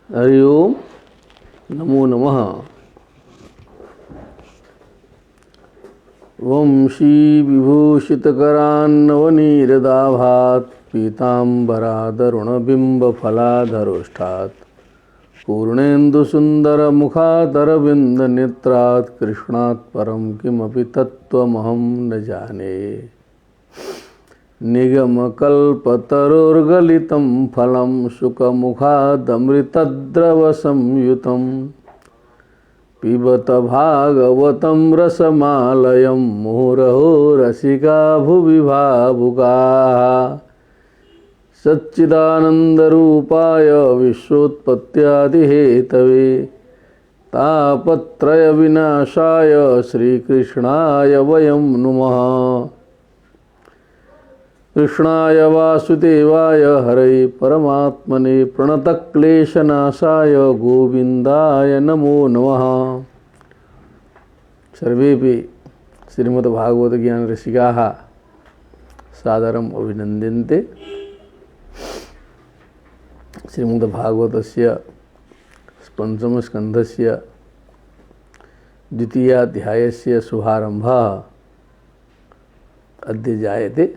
हरि ओम नमो नमः। वंशी विभूषितकरान्नवनीरदाभात् पीताम्बरादरुणबिम्बफलाधरोष्ठात् पूर्णेन्दुसुन्दरमुखादरविन्दनेत्रात् कृष्णात् परं किमपि तत्त्वमहं न जाने। निगमकल्पतरोर्गलितं फलं शुकमुखादमृतद्रवसंयुतं पिबत भागवतं रसमालयं मुहुरहो रसिका भुवि भावुकाः। सच्चिदानन्दरूपाय विश्वोत्पत्त्यादिहेतवे तापत्रयविनाशाय श्रीकृष्णाय वयं नुमः। कृष्णाय वासुदेवाय हरे परमात्मने प्रणतक्लेशनाशाय गोविंदाय नमो नमः। सर्वेपि श्रीमद्भागवत ज्ञान रसिकाः सादरम् अभिनन्द्यन्ते। श्रीमद्भागवतस्य पंचमस्कन्धस्य द्वितीयाध्यायस्य शुभारम्भः अद्य जायते।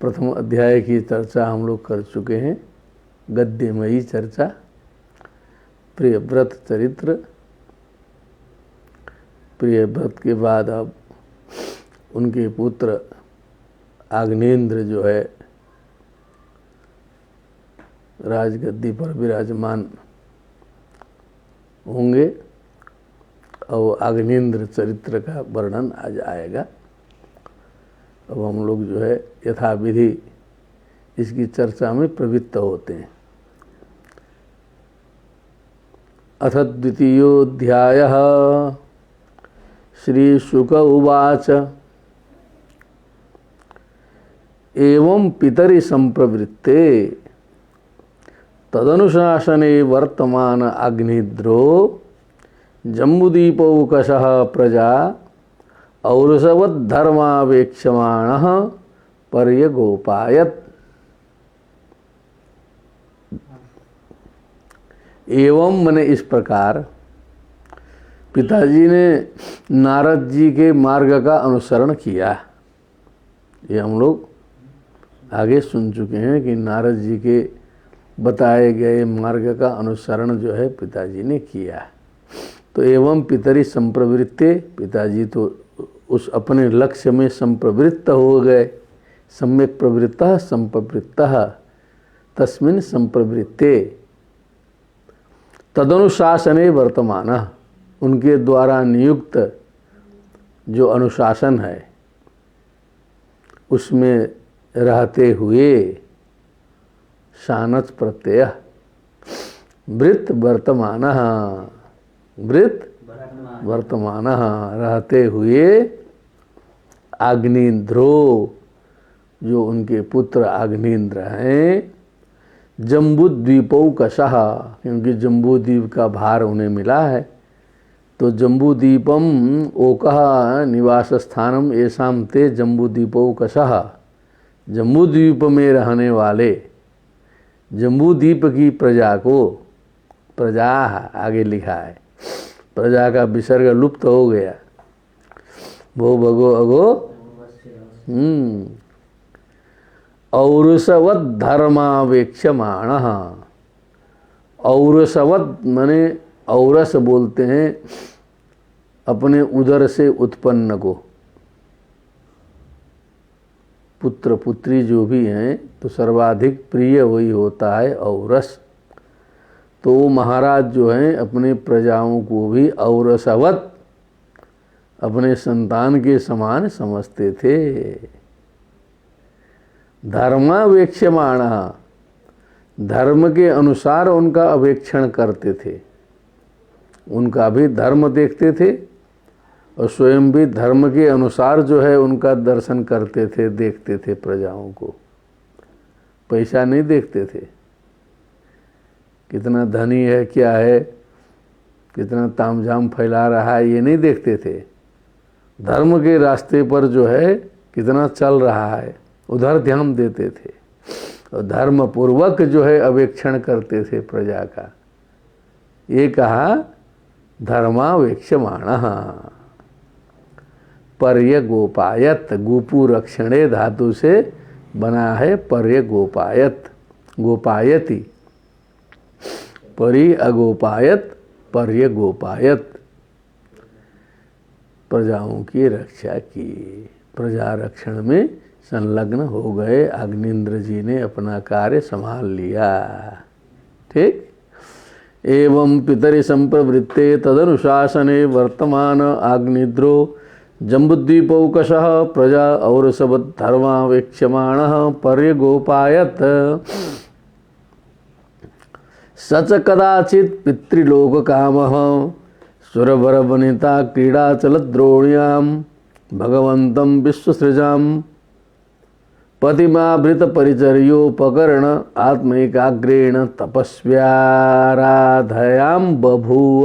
प्रथम अध्याय की चर्चा हम लोग कर चुके हैं, गद्यमयी चर्चा, प्रियव्रत चरित्र। प्रियव्रत के बाद अब उनके पुत्र आग्नेन्द्र जो है राजगद्दी पर विराजमान होंगे और आग्नेन्द्र चरित्र का वर्णन आज आएगा। अब हम लोग जो है यथाविधि इसकी चर्चा में प्रवृत्त होते हैं। अथ द्वितीयोऽध्यायः। श्रीशुक उवाच एवं पितरि संप्रवृत्ते तदनुशासने वर्तमान अग्निद्रो जम्बूदीपौकशः प्रजा औरसवद्धर्मावेक्षमाणः पर्यगोपायत। एवं मने इस प्रकार पिताजी ने नारद जी के मार्ग का अनुसरण किया। ये हम लोग आगे सुन चुके हैं कि नारद जी के बताए गए मार्ग का अनुसरण जो है पिताजी ने किया। तो एवं पितरि संप्रवृत्ते, पिताजी तो उस अपने लक्ष्य में संप्रवृत्त हो गए। सम्यक प्रवृत्तः संप्रवृत्तः तस्मिन् संप्रवृत्ते तदनुशासने वर्तमानः, उनके द्वारा नियुक्त जो अनुशासन है उसमें रहते हुए शानच प्रत्यय वृत्त वर्तमानः, वृत्त वर्तमानः रहते हुए आग्नेन्द्रो, जो उनके पुत्र आग्नेन्द्र हैं, जम्बूद्वीपौकशः, क्योंकि जम्बूद्वीप का भार उन्हें मिला है। तो जम्बूद्वीपम ओकः निवास स्थानम येषां ते जम्बूद्वीपौकशः, जम्बूद्वीप में रहने वाले जम्बूद्वीप की प्रजा को, प्रजा आगे लिखा है, प्रजा का विसर्ग लुप्त हो गया, भो भगो अगो औरसवत धर्मावेक्षमाणः। औरसवत माने औरस बोलते हैं अपने उदर से उत्पन्न को। पुत्र पुत्री जो भी हैं तो सर्वाधिक प्रिय वही होता है औरस। तो वो महाराज जो हैं अपने प्रजाओं को भी औरसवत अपने संतान के समान समझते थे। धर्मावेक्षमाणः, धर्म के अनुसार उनका अवेक्षण करते थे, उनका भी धर्म देखते थे और स्वयं भी धर्म के अनुसार जो है उनका दर्शन करते थे, देखते थे प्रजाओं को। पैसा नहीं देखते थे, कितना धनी है, क्या है, कितना तामझाम फैला रहा है, ये नहीं देखते थे। धर्म के रास्ते पर जो है कितना चल रहा है उधर ध्यान देते थे। और धर्म पूर्वक जो है अवेक्षण करते थे प्रजा का। ये कहा धर्मावेक्षमाणः। पर्य गोपायत, गोपु रक्षणे धातु से बना है पर्य गोपायत, गोपायति, परि अगोपायत पर्य गोपायत, प्रजाओं की रक्षा की, प्रजा रक्षण में संलग्न हो गए। अग्निन्द्र जी ने अपना कार्य संभाल लिया। ठीक। एवं पितरि संप्रवृत्ते तदनुशासने वर्तमान आग्निद्रो जम्बुद्वीपौकशः प्रजा और सब धर्मावेक्ष्यमाणः पर्य गोपायत। सच कदाचित् पितृलोक कामः सुरवर वनिता क्रीडाचलद्रोण्यां भगवन्तं विश्वसृजां पतिमाभृत परिचर्योपकरण आत्मैकाग्रेण तपस्व्याराधयां बभूव।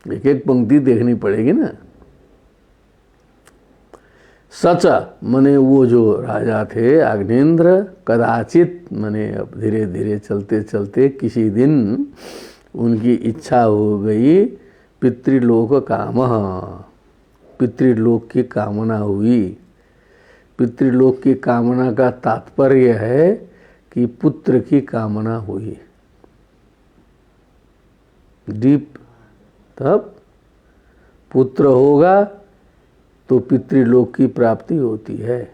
एक एक पंक्ति देखनी पड़ेगी ना। सच मने वो जो राजा थे अग्निन्द्र, कदाचित मने अब धीरे धीरे चलते चलते किसी दिन उनकी इच्छा हो गई, पितृलोक कामः, पितृलोक की कामना हुई। पितृलोक की कामना का तात्पर्य है कि पुत्र की कामना हुई। डीप, तब पुत्र होगा तो पितृलोक की प्राप्ति होती है।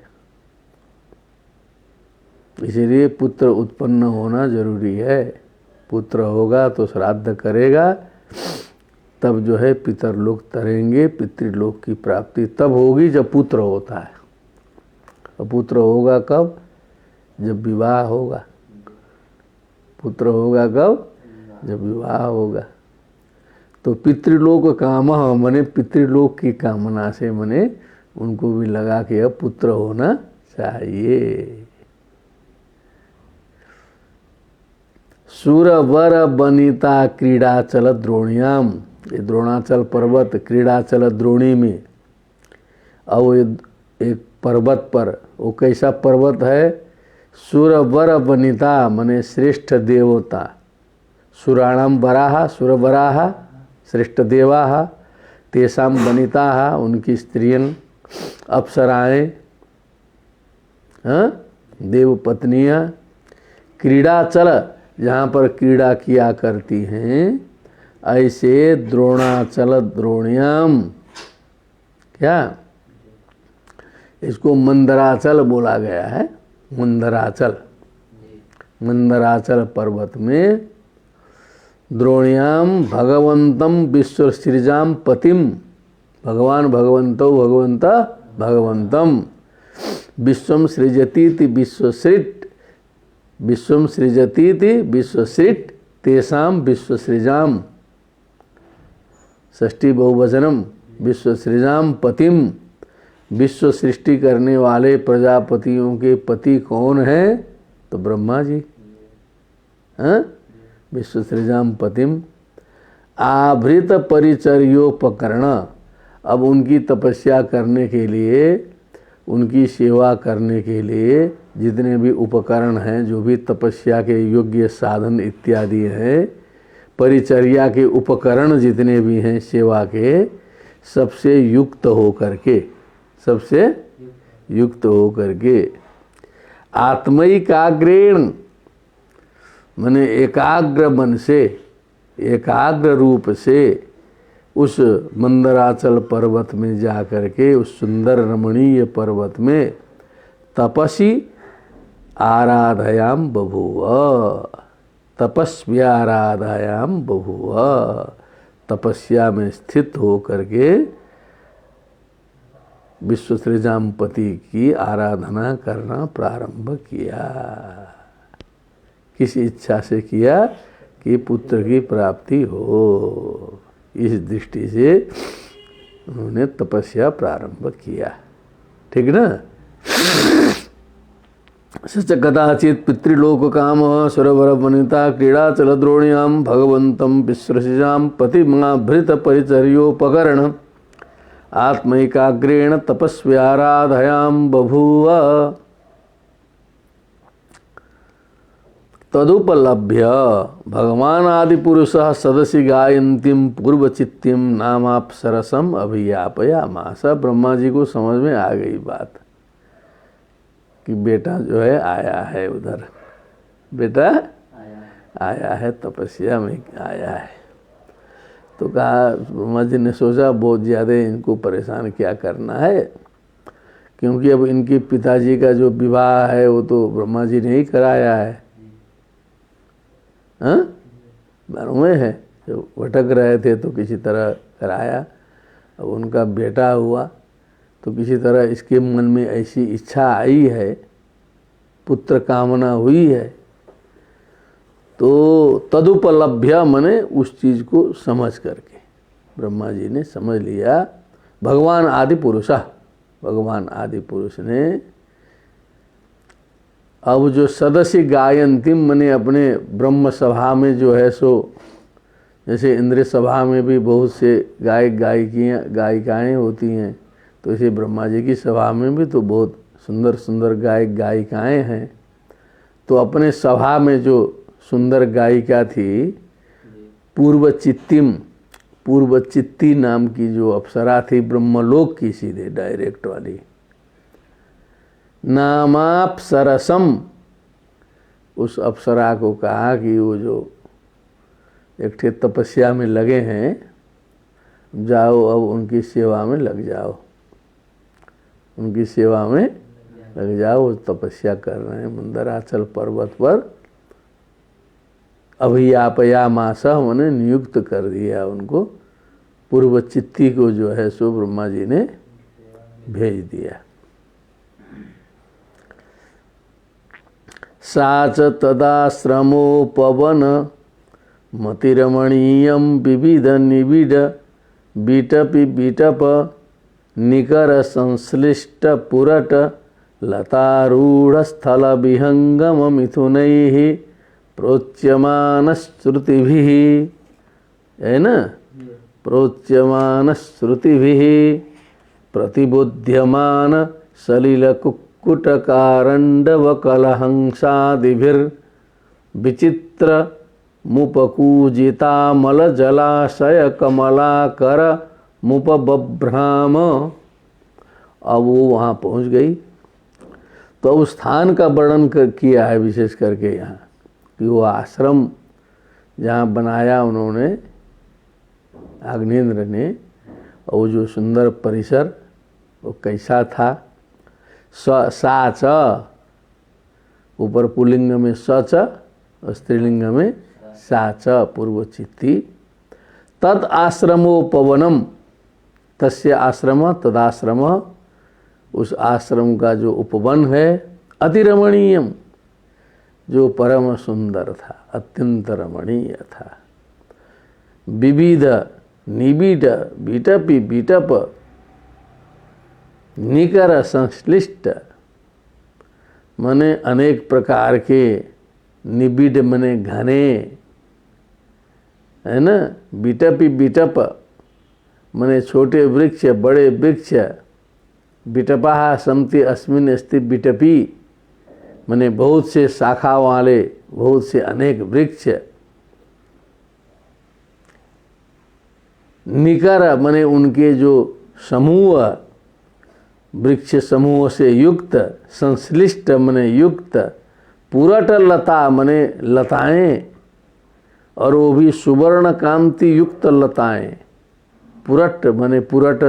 इसलिए पुत्र उत्पन्न होना जरूरी है। पुत्र होगा तो श्राद्ध करेगा, तब जो है पितरलोक तरेंगे, पितृलोक की प्राप्ति तब होगी जब पुत्र होता है। और पुत्र होगा कब? जब विवाह होगा। पुत्र होगा कब? जब विवाह होगा। तो पितृलोक कामः मने पितृलोक की कामना से मने उनको भी लगा कि अब पुत्र होना चाहिए। सुरवर बनिता क्रीडाचल द्रोण्याम, ये द्रोणाचल पर्वत क्रीडाचल द्रोणी में, और एक पर्वत पर, वो कैसा पर्वत है? सुरवर बनिता मने श्रेष्ठ देवता, सुराणाम वराह, सुरवराह श्रेष्ठ देवाः, तेषां वनिताः उनकी स्त्रियन, अप्सराएं, देव पत्नियाँ, क्रीडाचल जहाँ पर क्रीड़ा किया करती हैं, ऐसे द्रोणाचल द्रोण्याम, क्या इसको मंदराचल बोला गया है। मंदराचल, मंदराचल पर्वत में द्रोण्याम भगवंतम विश्वसृजाम पतिम, भगवान भगवंतो भगवंता भगवंतम, विश्वम सृजतीति विश्वसृट, विश्वम सृजतीति विश्वसृट तेषाम विश्वसृजाम, षष्ठी बहुवचनम, विश्वसृजाम पतिम, विश्व सृष्टि करने वाले प्रजापतियों के पति कौन हैं? तो ब्रह्मा जी। विश्वसृजाम पतिम आवृत परिचर्योपकरण, अब उनकी तपस्या करने के लिए, उनकी सेवा करने के लिए जितने भी उपकरण हैं, जो भी तपस्या के योग्य साधन इत्यादि हैं, परिचर्या के उपकरण जितने भी हैं सेवा के, सबसे युक्त हो करके, सबसे युक्त हो करके, आत्मैकाग्रेण माने एकाग्र मन से, एकाग्र रूप से उस मंदराचल पर्वत में जा करके, उस सुंदर रमणीय पर्वत में तपसी आराधयाम बभूव, तपस्व्याराधयाम बभूव, तपस्या में स्थित हो करके विश्वसृजाम पति की आराधना करना प्रारंभ किया। किस इच्छा से किया? कि पुत्र की प्राप्ति हो। इस दृष्टि से उन्होंने तपस्या प्रारंभ किया। ठीक ना? सच कदाचित पितृलोक काम सुरवर वनिता क्रीडाचल द्रोण्याम भगवंतम विश्वसृजाम पतिमाभृत परिचर्योपकरण आत्मैकाग्रेण तपस्व्याराधयाम बभूव। तदुपलभ्य भगवान आदि पुरुष सदसि गायंतीम पूर्वचित्तिम नामाप्सरसम अभियापयामास। ब्रह्मा जी को समझ में आ गई बात कि बेटा जो है आया है, उधर बेटा आया है, तपस्या में आया है। तो कहा, ब्रह्मा जी ने सोचा बहुत ज़्यादा इनको परेशान क्या करना है, क्योंकि अब इनके पिताजी का जो विवाह है वो तो ब्रह्मा जी ने ही कराया है। हाँ, मालूम है, जो भटक रहे थे तो किसी तरह कराया। अब उनका बेटा हुआ तो किसी तरह इसके मन में ऐसी इच्छा आई है, पुत्र कामना हुई है, तो तदुपलभ्य मने उस चीज़ को समझ करके ब्रह्मा जी ने समझ लिया। भगवान आदि पुरुष, भगवान आदि पुरुष ने अब जो सदस्य गायंतिम मने अपने ब्रह्म सभा में जो है सो, जैसे इंद्र सभा में भी बहुत से गायक गायिकाएँ होती हैं, तो इसे ब्रह्मा जी की सभा में भी तो बहुत सुंदर सुंदर गायक गायिकाएँ हैं। तो अपने सभा में जो सुंदर गायिका थी पूर्वचित्ती नाम की जो अप्सरा थी, ब्रह्मलोक की सीधे डायरेक्ट वाली, नामाप्सरसम, उस अप्सरा को कहा कि वो जो एक ठे तपस्या में लगे हैं, जाओ अब उनकी सेवा में लग जाओ, उनकी सेवा में लग जाओ। वो तपस्या कर रहे हैं मंदराचल पर्वत पर। अभियापयामास मैंने नियुक्त कर दिया उनको, पूर्वचित्ती को जो है सो ब्रह्मा जी ने भेज दिया। साच तदाश्रमोपवन मतिरमणीयं विविध निबिड बीटपि बीटप निकर संश्लिष्ट पुरट लतारूढ़ स्थल विहंगम मिथुनैः प्रोच्यमान श्रुतिभिः, है ना, प्रोच्यमान श्रुतिभिः प्रतिबुध्यमान सलिल कुक्कुटकारण्डवकलहंसादिभिर्विचित्र मुपकूजितामल जलाशय कमलाकर मुपबभ्राम। अब वो वहाँ पहुँच गई। तो उस स्थान का वर्णन किया है विशेष करके यहाँ, कि वो आश्रम जहाँ बनाया उन्होंने अग्निन्द्र ने, और वो जो सुंदर परिसर वो कैसा था। साच, ऊपर पुल्लिंग में सच और स्त्रीलिंग में साच, पूर्वचित्ती। तद आश्रमोपवनम, तस्य आश्रम तदाश्रम, उस आश्रम का जो उपवन है, अतिरमणीयम, जो परम सुंदर था, अत्यंत रमणीय था। विविध निबिड बीटपि बीटप निकर संश्लिष्ट, मने अनेक प्रकार के, निबिड मने घने, है ना, बीटपि बीटप मने छोटे वृक्ष बड़े वृक्ष, बीटपा समति अस्मिन अस्ति बीटपी मने बहुत से शाखा वाले, बहुत से अनेक वृक्ष। निकर मने उनके जो समूह, वृक्ष समूह से युक्त, संश्लिष्ट मने युक्त, पुरट लता मने लताएं, और वो भी सुवर्ण कांति युक्त लताएं। पुरट मने पुरट,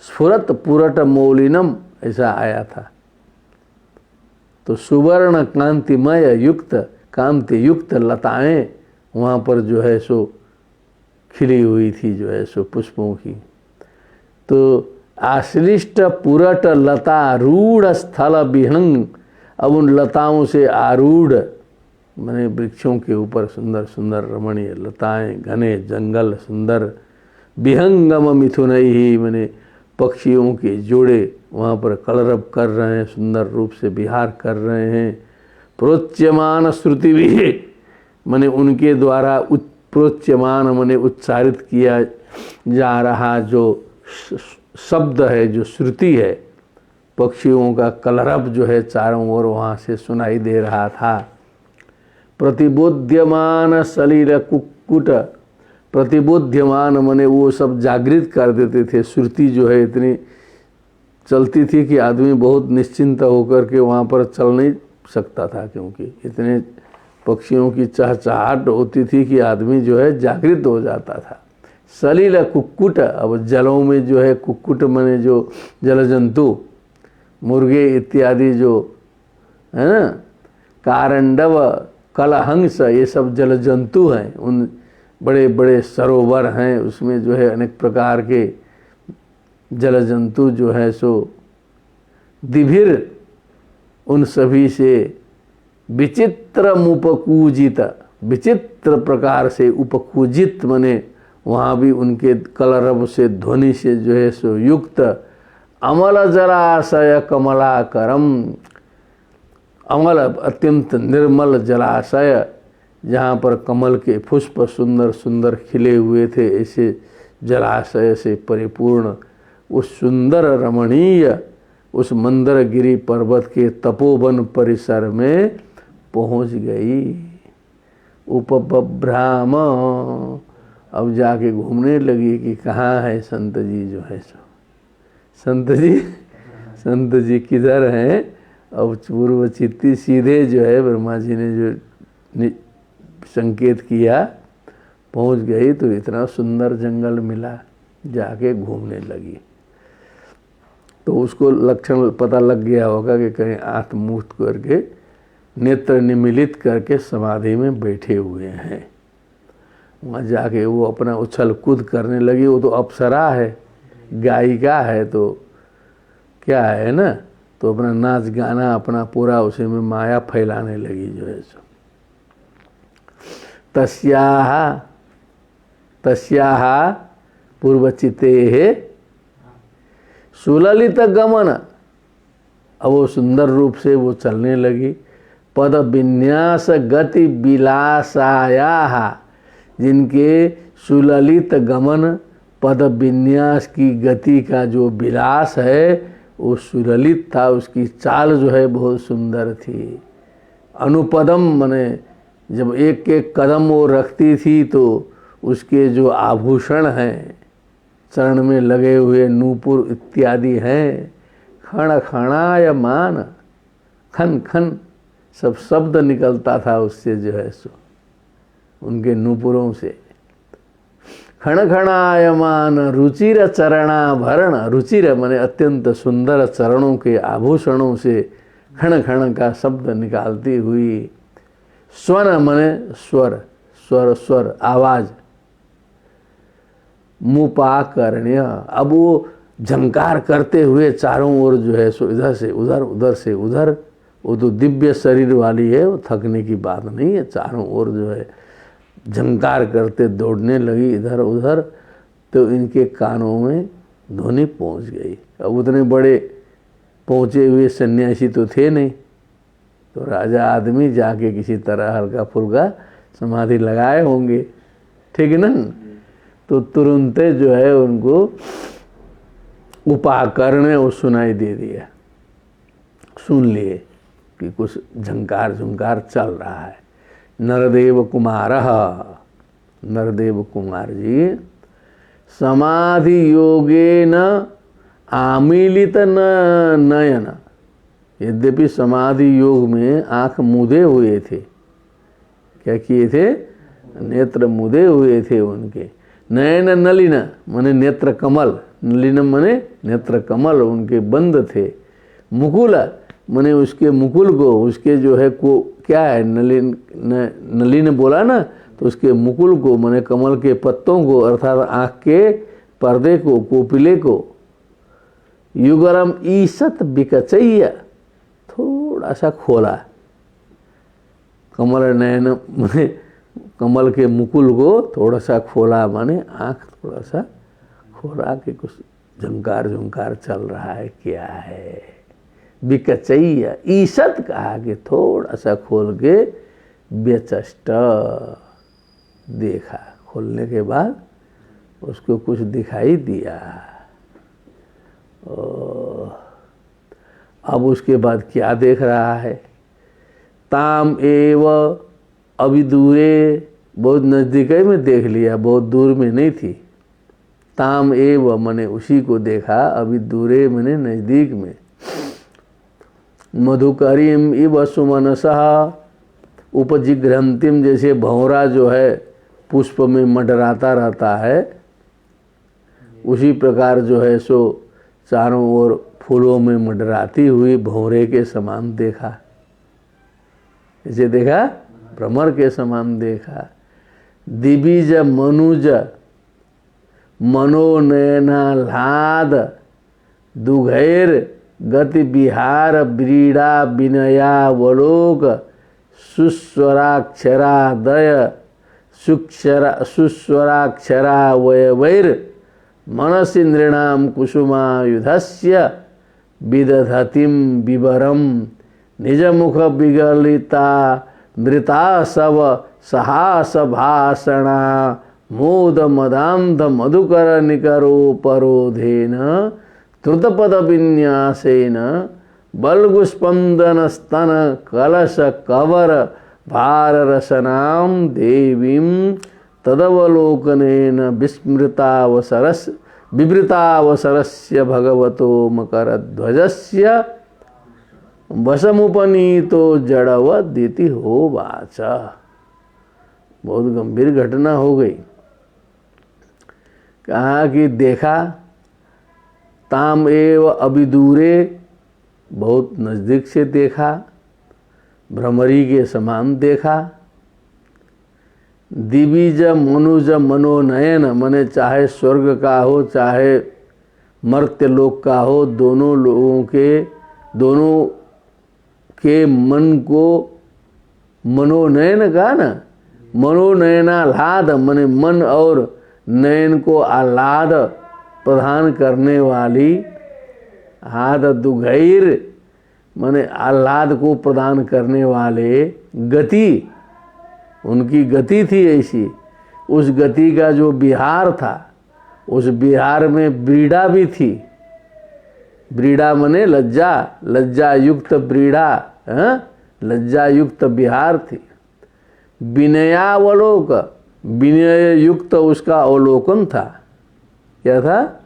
स्फुरत पुरट मौलिनम, ऐसा आया था। तो सुवर्ण कांतिमय युक्त, कांति युक्त लताएं वहाँ पर जो है सो खिली हुई थी, जो है सो पुष्पों की। तो आश्लिष्ट पुरट लता रूढ़ स्थल विहंग, अब उन लताओं से आरूढ़ मने वृक्षों के ऊपर सुंदर सुंदर रमणीय लताएं, घने जंगल सुंदर, विहंगम मिथुनैः मने पक्षियों के जोड़े वहाँ पर कलरव कर रहे हैं, सुंदर रूप से विहार कर रहे हैं। प्रोच्यमान श्रुति भी मने उनके द्वारा प्रोच्यमान मने उच्चारित किया जा रहा जो शब्द है, जो श्रुति है, पक्षियों का कलरव जो है चारों ओर वहाँ से सुनाई दे रहा था। प्रतिबोध्यमान सलिल कुक्कुट, प्रतिबोध्यमान मने वो सब जागृत कर देते थे। श्रुति जो है इतनी चलती थी कि आदमी बहुत निश्चिंत होकर के वहाँ पर चल नहीं सकता था, क्योंकि इतने पक्षियों की चहचहाहट होती थी कि आदमी जो है जागृत हो जाता था। सलिल कुक्कुट, अब जलों में जो है कुक्कुट मने जो जल जंतु, मुर्गे इत्यादि जो है ना, कारंडव, कलहंस, ये सब जल जंतु हैं। उन बड़े बड़े सरोवर हैं, उसमें जो है अनेक प्रकार के जल जंतु जो है सो दिभिर, उन सभी से विचित्र उपकूजित, विचित्र प्रकार से उपकूजित मने वहाँ भी उनके कलरव से, ध्वनि से जो है सो युक्त, अमल जलाशय कमलाकरम, अमल अत्यंत निर्मल जलाशय, जहाँ पर कमल के पुष्प सुंदर सुंदर खिले हुए थे, ऐसे जलाशय से परिपूर्ण उस सुंदर रमणीय उस मंदरगिरी पर्वत के तपोवन परिसर में पहुँच गई। उपब्राह्म, अब जाके घूमने लगी कि कहाँ है संत जी जो है सो। संत जी किधर हैं? अब पूर्व चित्ती सीधे जो है ब्रह्मा जी ने जो संकेत किया, पहुंच गई तो इतना सुंदर जंगल मिला, जाके घूमने लगी। तो उसको लक्षण पता लग गया होगा कि कहीं आंख मुक्त करके नेत्र निमिलित करके समाधि में बैठे हुए हैं। वहाँ जाके वो अपना उछल कूद करने लगी। वो तो अप्सरा है, गायिका है, तो क्या है ना, तो अपना नाच गाना अपना पूरा उसी में माया फैलाने लगी जो है सो। तस्याहा पूर्वचिते सुललित गमन, अब वो सुंदर रूप से वो चलने लगी। पद विन्यास गति विलासाया, जिनके सुललित गमन, पद विन्यास की गति का जो विलास है वो सुललित था, उसकी चाल जो है बहुत सुंदर थी। अनुपदम मने जब एक एक कदम वो रखती थी तो उसके जो आभूषण हैं, चरण में लगे हुए नूपुर इत्यादि हैं, खण खणायमान, खन खन सब शब्द निकलता था उससे जो है सो, उनके नूपुरों से। खण खणायमान रुचिर चरणाभरण, रुचिर माने अत्यंत सुंदर चरणों के आभूषणों से खण खण का शब्द निकालती हुई। स्वर माने स्वर, स्वर स्वर आवाज। मुपाकर्ण्य, अब वो झंकार करते हुए चारों ओर जो है सो इधर से उधर, उधर से उधर। वो तो दिव्य शरीर वाली है, वो थकने की बात नहीं है। चारों ओर जो है झंकार करते दौड़ने लगी इधर उधर, तो इनके कानों में ध्वनि पहुंच गई। अब उतने बड़े पहुंचे हुए सन्यासी तो थे नहीं, तो राजा आदमी जाके किसी तरह हल्का फुल्का समाधि लगाए होंगे, ठीक है ना। तो तुरंत जो है उनको उपाकरण वो सुनाई दे दिया, सुन लिए कि कुछ झंकार झुंकार चल रहा है। नरदेव कुमार, नरदेव कुमार जी समाधि योगे न आमीलित नयन, यद्यपि समाधि योग में आंख मुदे हुए थे। क्या किए थे? नेत्र मुदे हुए थे उनके। नयन नलिन माने नेत्र कमल, नलिन माने नेत्र कमल उनके बंद थे। मुकुल माने उसके मुकुल को, उसके जो है को क्या है, नलिन नलिन बोला ना, तो उसके मुकुल को माने कमल के पत्तों को, अर्थात आँख के पर्दे को, कोपिले को। युगलम ईसत बिकचैया, थोड़ा सा खोला। कमल नयन माने कमल के मुकुल को थोड़ा सा खोला, माने आँख थोड़ा सा खोला कि कुछ झंकार झुंकार चल रहा है, क्या है। बिकचैया, ईसत कहा कि थोड़ा सा खोल के व्यचष्ट देखा। खोलने के बाद उसको कुछ दिखाई दिया। अब उसके बाद क्या देख रहा है? ताम एव अभी दूरे, बहुत नज़दीक में देख लिया, बहुत दूर में नहीं थी। ताम एव मैंने उसी को देखा, अभी दूरे मैंने नज़दीक में। मधुकरीम इव सुमनसः उपजिघ्रंतिम, जैसे भंवरा जो है पुष्प में मंडराता रहता है, उसी प्रकार जो है सो चारों ओर फूलों में मंडराती हुई भंवरे के समान देखा। इसे देखा, भ्रमर के समान देखा। दिविज मनुज मनोनयनाह्लाद दुघैर गति विहार व्रीड़ा विनयावलोक सुस्वराक्षरादय सुस्वराक्षरावयवैर मनसि नृणाम कुसुमायुधस्य विदधतिम विवरम निजमुख विगलिता मृता सव सहास भाषणा मोद मदांध मधुकर निकरोपरोधेन द्रुतपद विन्यासेन बल्गुस्पंदन स्तन कलश कवर भार रसनाम देवीं तदवलोकनेन विवृतावसरस्य भगवतो मकरध्वजस्य वशमुपनीतो जड़वदिति होवाच। बहुत गंभीर घटना हो गई। कहा कि देखा, ताम एव अभिदूरे, बहुत नज़दीक से देखा, भ्रमरी के समान देखा। दिविज मनुज मनोनयन, मने चाहे स्वर्ग का हो चाहे मर्त्यलोक का हो, दोनों के मन को मनोनयन का ना, मनोनयनाह्लाद मने मन और नयन को आह्लाद प्रदान करने वाली, हाद दुघैर मने आह्लाद को प्रदान करने वाले, गति, उनकी गति थी ऐसी। उस गति का जो विहार था, उस विहार में व्रीड़ा भी थी। व्रीड़ा मने लज्जा, लज्जा युक्त व्रीड़ा, लज्जा युक्त विहार थी। विनयावलोक, विनय युक्त उसका अवलोकन था। क्या था?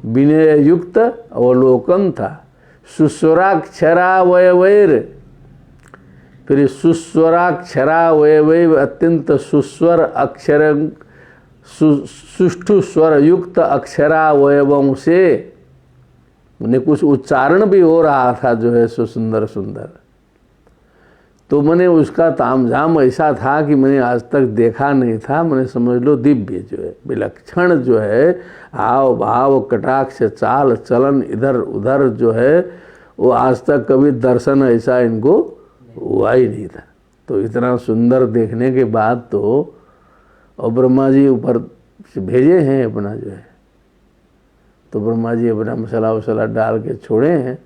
विनय युक्त अवलोकन था। सुस्वराक्षरावयवैर, फिर सुस्वराक्षरावयवैर, अत्यंत सुस्वर अक्षर, सुष्ठु स्वर युक्त अक्षरावयवों से मैंने कुछ उच्चारण भी हो रहा था जो है सो सुंदर सुंदर। तो मैंने उसका तामझाम ऐसा था कि मैंने आज तक देखा नहीं था। मैंने समझ लो दिव्य जो है, विलक्षण जो है, हाव भाव कटाक्ष चाल चलन इधर उधर जो है, वो आज तक कभी दर्शन ऐसा इनको हुआ ही नहीं था। तो इतना सुंदर देखने के बाद तो और ब्रह्मा जी ऊपर से भेजे हैं अपना जो है, तो ब्रह्मा जी अपना मसाला वसाला डाल के छोड़े हैं।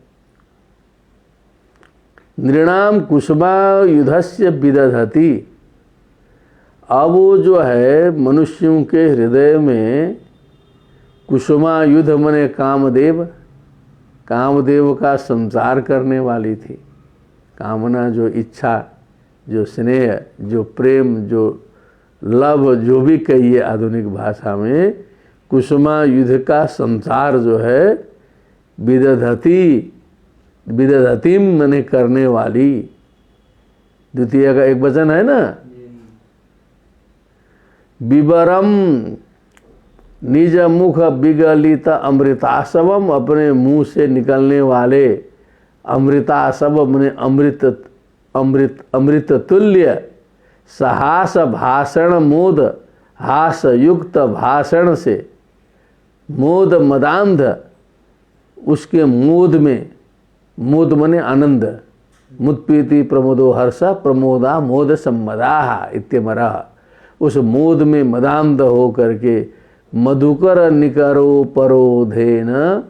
नृणाम कुसुमायुधस्य विदधति, अब वो जो है मनुष्यों के हृदय में कुसुमायुध मने कामदेव, कामदेव का संचार करने वाली थी। कामना जो इच्छा, जो स्नेह, जो प्रेम, जो लव, जो भी कहिए आधुनिक भाषा में, कुसुमायुध का संचार जो है विदधति, विदधतिम मने करने वाली। द्वितीय का एक वचन है ना, विवरम निज मुख विगलित अमृतासवम, अपने मुंह से निकलने वाले अमृतासव मने अमृत, अमृत अमृत तुल्य सहास भाषण मोद, हास युक्त भाषण से मोद मदांध, उसके मोद में, मोद मने आनंद, मुत्प्रीति प्रमोदो हर्ष प्रमोदा मोद सम्मदाह इत्यमरः, उस मोद में मदांध हो करके मधुकर निकरो परोधेन,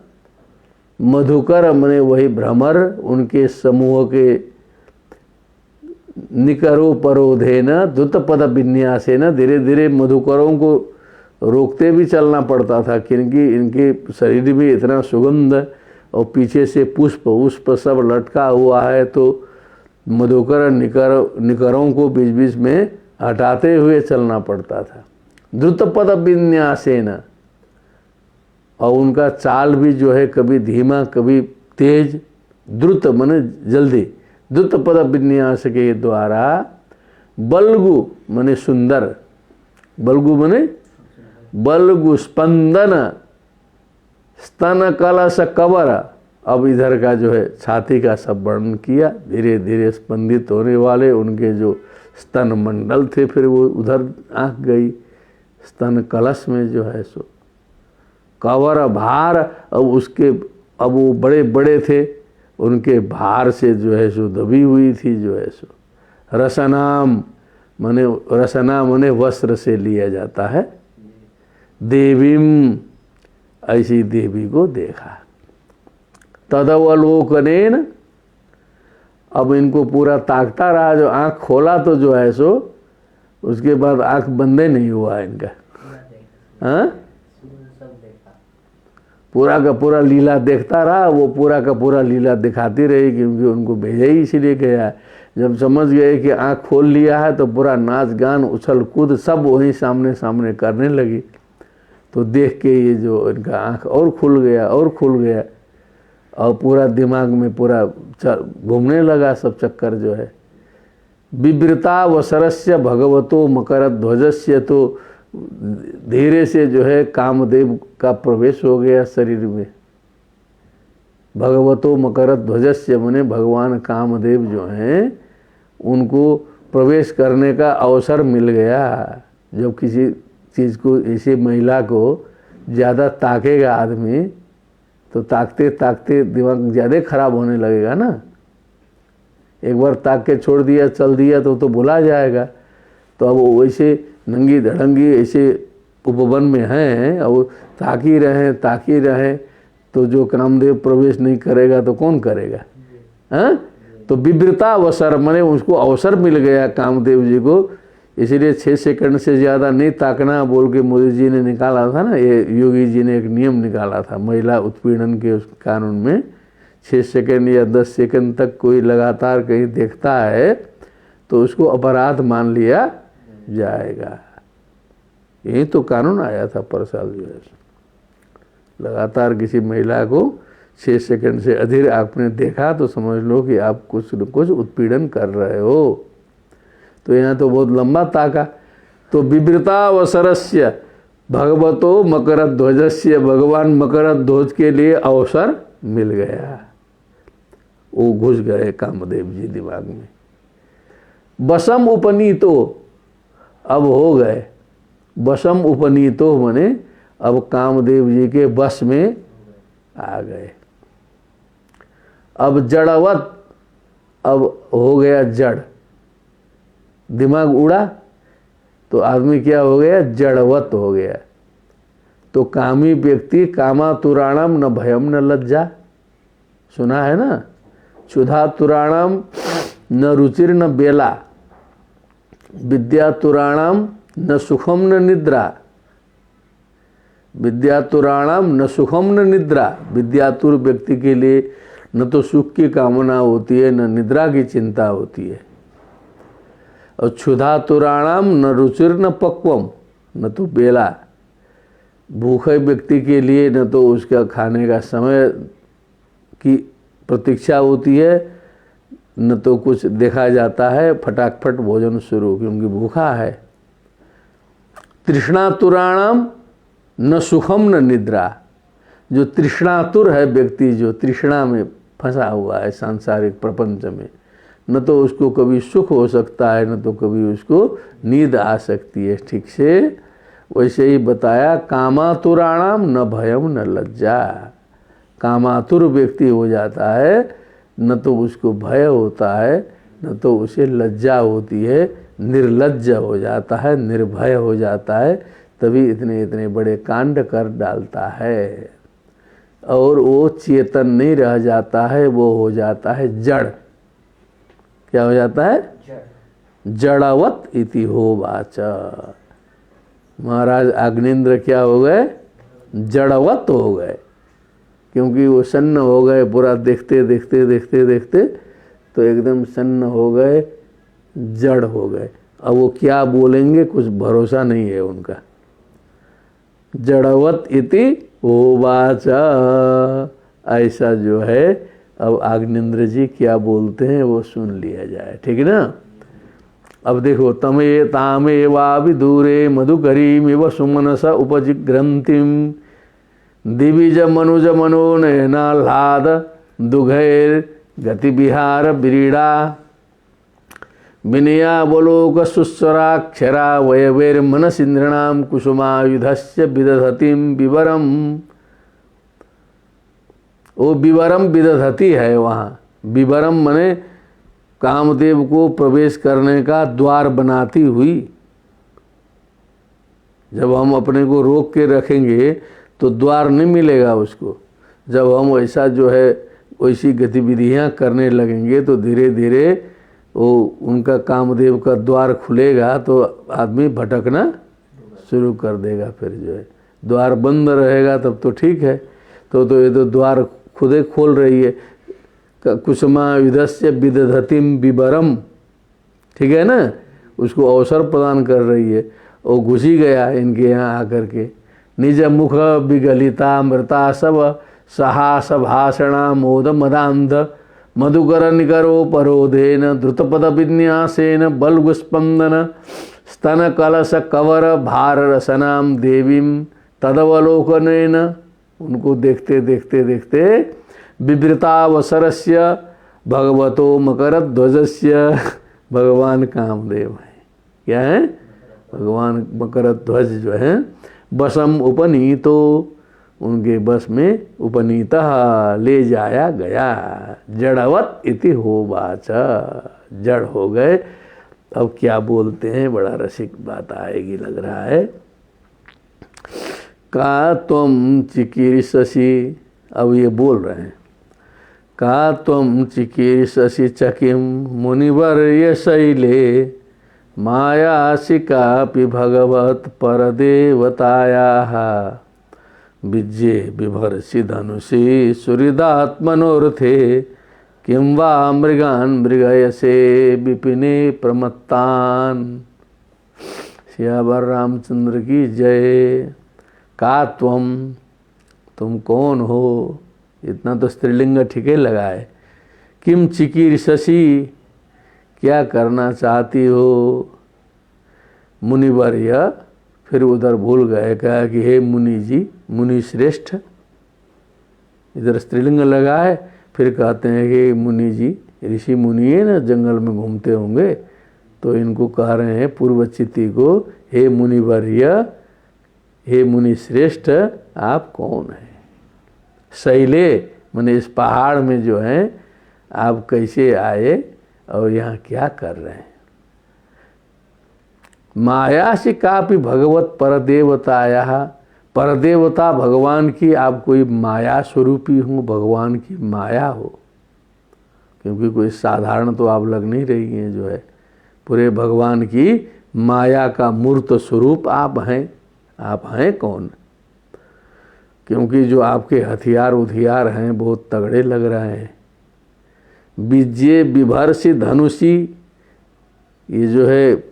मधुकर मने वही भ्रमर, उनके समूह के निकरो परोधेन द्रुतपद विन्यासेन, धीरे धीरे मधुकरों को रोकते भी चलना पड़ता था, क्योंकि इनके शरीर में इतना सुगंध और पीछे से पुष्प उष्प सब लटका हुआ है, तो मधुकर निकरों को बीच बीच में हटाते हुए चलना पड़ता था। द्रुत पद विन्यासेन, और उनका चाल भी जो है कभी धीमा कभी तेज, द्रुत माने जल्दी, द्रुत पद विन्यास के द्वारा बल्गु माने सुंदर, बल्गु माने बल्गु स्पंदन, स्तन कलश कवर, अब इधर का जो है छाती का सब वर्णन किया, धीरे धीरे स्पंदित होने वाले उनके जो स्तन मंडल थे, फिर वो उधर आँख गई स्तन कलश में जो है सो कवर भार, अब उसके अब वो बड़े बड़े थे, उनके भार से जो है सो दबी हुई थी जो है सो। रसनाम माने, रसना माने वस्त्र से लिया जाता है। देवीम, ऐसी देवी को देखा। तदवलोकनेन, अब इनको पूरा ताकता रहा, जो आँख खोला तो जो है सो उसके बाद आँख बंदे नहीं हुआ इनका। हाँ, पूरा का पूरा लीला देखता रहा, वो पूरा का पूरा लीला दिखाती रही, क्योंकि उनको भेजा ही इसीलिए गया। जब समझ गए कि आँख खोल लिया है तो पूरा नाच गान उछल कूद सब वहीं सामने सामने करने लगी। तो देख के ये जो इनका आँख और खुल गया और खुल गया, और पूरा दिमाग में पूरा घूमने लगा सब चक्कर जो है। विवृता वसरस्य भगवतो मकर ध्वजस्य, तो धीरे से जो है कामदेव का प्रवेश हो गया शरीर में। भगवतो मकर ध्वजस्य माने भगवान कामदेव जो हैं उनको प्रवेश करने का अवसर मिल गया। जब किसी चीज़ को, ऐसी महिला को ज़्यादा ताकेगा आदमी तो ताकते ताकते दिमाग ज़्यादा खराब होने लगेगा ना। एक बार ताक के छोड़ दिया, चल दिया तो भुला जाएगा। तो अब वैसे नंगी धड़ंगी ऐसे उपवन में हैं और ताकी रहें तो जो कामदेव प्रवेश नहीं करेगा तो कौन करेगा? हाँ, तो विवृता अवसर माने उसको अवसर मिल गया कामदेव जी को, इसलिए 6 सेकंड से ज़्यादा नहीं ताकना बोल के मोदी जी ने निकाला था ना, ये योगी जी ने एक नियम निकाला था महिला उत्पीड़न के उस कानून में। 6 सेकंड या 10 सेकंड तक कोई लगातार कहीं देखता है तो उसको अपराध मान लिया जाएगा। यही तो कानून आया था पर साल जो है। लगातार किसी महिला को 6 सेकंड से अधिक आपने देखा तो समझ लो कि आप कुछ न कुछ उत्पीड़न कर रहे हो। तो यहाँ तो बहुत लंबा ताका। तो विवृतावसरस्य भगवतो मकर ध्वजस्य, भगवान मकर ध्वज के लिए अवसर मिल गया, वो घुस गए कामदेव जी दिमाग में। बसम उपनीतो, अब हो गए। बसम उपनीतो माने अब कामदेव जी के बस में आ गए। अब जड़वत, अब हो गया जड़, दिमाग उड़ा तो आदमी क्या हो गया? जड़वत हो गया। तो कामी व्यक्ति कामातुराणम न भयम न लज्जा, सुना है ना? क्षुधातुराणम न रुचिर न बेला, विद्यातुराणम न सुखम न निद्रा, विद्यातुराणम न सुखम न निद्रा। विद्यातुर व्यक्ति के लिए न तो सुख की कामना होती है न निद्रा की चिंता होती है। और क्षुधातुराणम न रुचिर न पक्वम, न तो बेला, भूखे व्यक्ति के लिए न तो उसका खाने का समय की प्रतीक्षा होती है न तो कुछ देखा जाता है, फटाफट भोजन शुरू क्योंकि भूखा है। तृष्णातुराणम न सुखम न निद्रा, जो तृष्णातुर है व्यक्ति, जो तृष्णा में फंसा हुआ है सांसारिक प्रपंच में, न तो उसको कभी सुख हो सकता है न तो कभी उसको नींद आ सकती है ठीक से। वैसे ही बताया कामातुराणाम न भयम न लज्जा, कामातुर व्यक्ति हो जाता है न तो उसको भय होता है न तो उसे लज्जा होती है, निर्लज्ज हो जाता है, निर्भय हो जाता है, तभी इतने इतने बड़े कांड कर डालता है। और वो चेतन नहीं रह जाता है, वो हो जाता है जड़। क्या हो जाता है? जड़वत इति हो वाचा। महाराज अग्निंद्र क्या हो गए? जड़वत हो गए, क्योंकि वो सन्न हो गए पूरा देखते देखते देखते देखते। तो एकदम सन्न हो गए, जड़ हो गए। अब वो क्या बोलेंगे कुछ भरोसा नहीं है उनका। जड़वत इति उवाच, ऐसा जो है अब आग्नेन्द्र जी क्या बोलते हैं वो सुन लिया जाए, ठीक है ना। अब देखो, तमे तामे वा विदूरे मधुकरीम इव सुमनस उपजिग्रंथिम दिविज मनुज मनोनयनाह्लाद दुघैर गति विहार बिरीड़ा विनयावलोक सुस्वराक्षरा वयवेर मनसिंद्रणाम कुसुमायुधस्य विदधतिम विवरम। वो विवरम विदधती है वहाँ। विवरम मने कामदेव को प्रवेश करने का द्वार बनाती हुई। जब हम अपने को रोक के रखेंगे तो द्वार नहीं मिलेगा उसको। जब हम ऐसा जो है वैसी गतिविधियां करने लगेंगे तो धीरे धीरे वो उनका कामदेव का द्वार खुलेगा तो आदमी भटकना शुरू कर देगा। फिर जो है द्वार बंद रहेगा तब तो ठीक है। तो ये तो द्वार खुदे खोल रही है। कुसुमायुधस्य विदधतिम विवरम, ठीक है ना, उसको अवसर प्रदान कर रही है। वो घुसी गया इनके यहाँ आकर के। निज मुख विगलिता मृता सब सहास भाषणा मोद मदांध मधुकर निकरो परोधेन द्रुतपद विन्यासेन बल्गुस्पंदन स्तन कलश कवर भार रसनाम देवीम तदवलोकनेन। उनको देखते देखते देखते विवृतावसरस्य भगवतो मकर ध्वजस्य, भगवान कामदेव है, क्या है, भगवान मकर ध्वज जो है, बसम उपनीतो, उनके बस में उपनीता ले जाया गया। जड़वत इति होवाच, जड़ हो गए। अब क्या बोलते हैं, बड़ा रसिक बात आएगी लग रहा है। का त्वं चिकीर्षसि, अब ये बोल रहे हैं, का त्वं चिकीर्षसि चकिम मुनिवर्य शैले मायासि कापि भगवत परदेवतायाः विज्ये बिभर्षि धनुषि सुहृदात्मनोरथे किं वा मृगान् मृगयसे विपिने प्रमत्तान्। सियावर रामचंद्र की जय। का त्वं, तुम कौन हो, इतना तो स्त्रीलिंग ठीक लगा है। किम चिकीर्षसि, क्या करना चाहती हो। मुनिवर्य, फिर उधर भूल गए, कहा कि हे मुनि जी, मुनि श्रेष्ठ, इधर स्त्रीलिंग लगा है। फिर कहते हैं कि मुनि जी, ऋषि मुनि है ना, जंगल में घूमते होंगे, तो इनको कह रहे हैं पूर्वचिति को, हे मुनिवर्य, हे मुनि श्रेष्ठ, आप कौन हैं। शैले माने इस पहाड़ में जो हैं आप कैसे आए और यहाँ क्या कर रहे हैं। माया से कापि भगवत परदेवताया, परदेवता भगवान की आप कोई माया स्वरूपी हो, भगवान की माया हो, क्योंकि कोई साधारण तो आप लग नहीं रही हैं, जो है पूरे भगवान की माया का मूर्त स्वरूप आप हैं। आप हैं कौन, क्योंकि जो आपके हथियार उथियार हैं बहुत तगड़े लग रहे हैं। विज्ये बिभर्षि धनुषी, ये जो है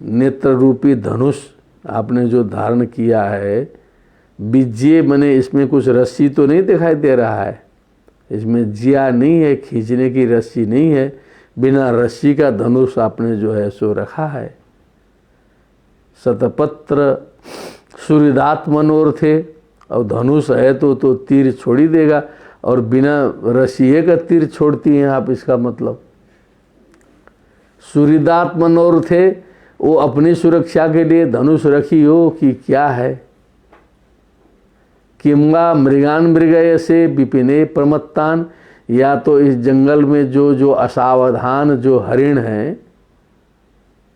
नेत्र रूपी धनुष आपने जो धारण किया है। विज्ये मने इसमें कुछ रस्सी तो नहीं दिखाई दे रहा है, इसमें जिया नहीं है, खींचने की रस्सी नहीं है, बिना रस्सी का धनुष आपने जो है सो रखा है। शतपत्र सुहृदात्मनोरथे, और धनुष है तो तीर छोड़ ही देगा, और बिना रस्सी का तीर छोड़ती हैं आप, इसका मतलब। सुहृदात्मनोरथे, वो अपनी सुरक्षा के लिए धनुष रखी हो कि क्या है। किंवा मृगान मृगय से विपिने प्रमत्तान, या तो इस जंगल में जो असावधान जो हरिण हैं,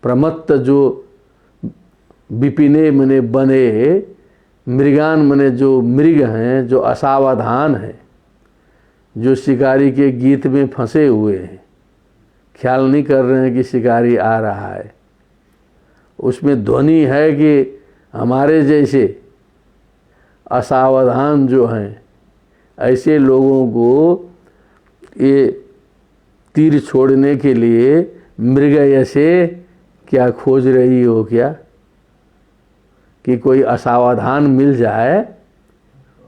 प्रमत्त जो विपिने मने बने, मृगान मने जो मृग हैं, जो असावधान हैं, जो शिकारी के गीत में फंसे हुए हैं, ख्याल नहीं कर रहे हैं कि शिकारी आ रहा है। उसमें ध्वनि है कि हमारे जैसे असावधान जो हैं, ऐसे लोगों को ये तीर छोड़ने के लिए मृग ऐसे क्या खोज रही हो क्या, कि कोई असावधान मिल जाए।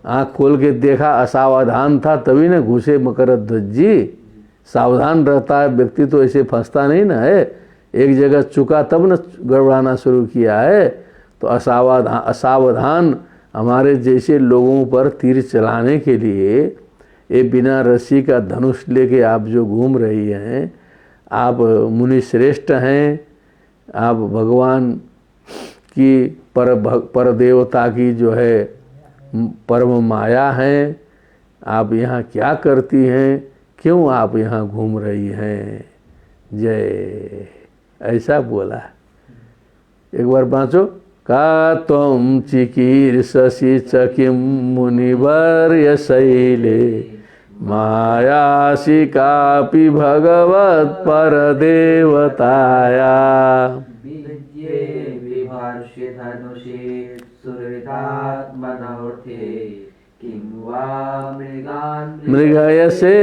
आँख खोल के देखा असावधान था तभी ना घुसे मकरध्वज जी। सावधान रहता है व्यक्ति तो ऐसे फंसता नहीं ना है, एक जगह चुका तब न गड़बड़ाना शुरू किया है। तो असावधान हमारे जैसे लोगों पर तीर चलाने के लिए ये बिना रस्सी का धनुष लेके आप जो घूम रही हैं, आप मुनि श्रेष्ठ हैं, आप भगवान की पर देवता की जो है परम माया हैं। आप यहाँ क्या करती हैं, क्यों आप यहाँ घूम रही हैं। जय, ऐसा बोला। एक बार बाँचो। का त्वं चिकीर्षसि च किं मुनिवर्य शैले मायासि कापि भगवत् परदेवताया। विभाष्य धनुषे सुहृदात्मनोर्थे किं वा मृगान् मृगयसे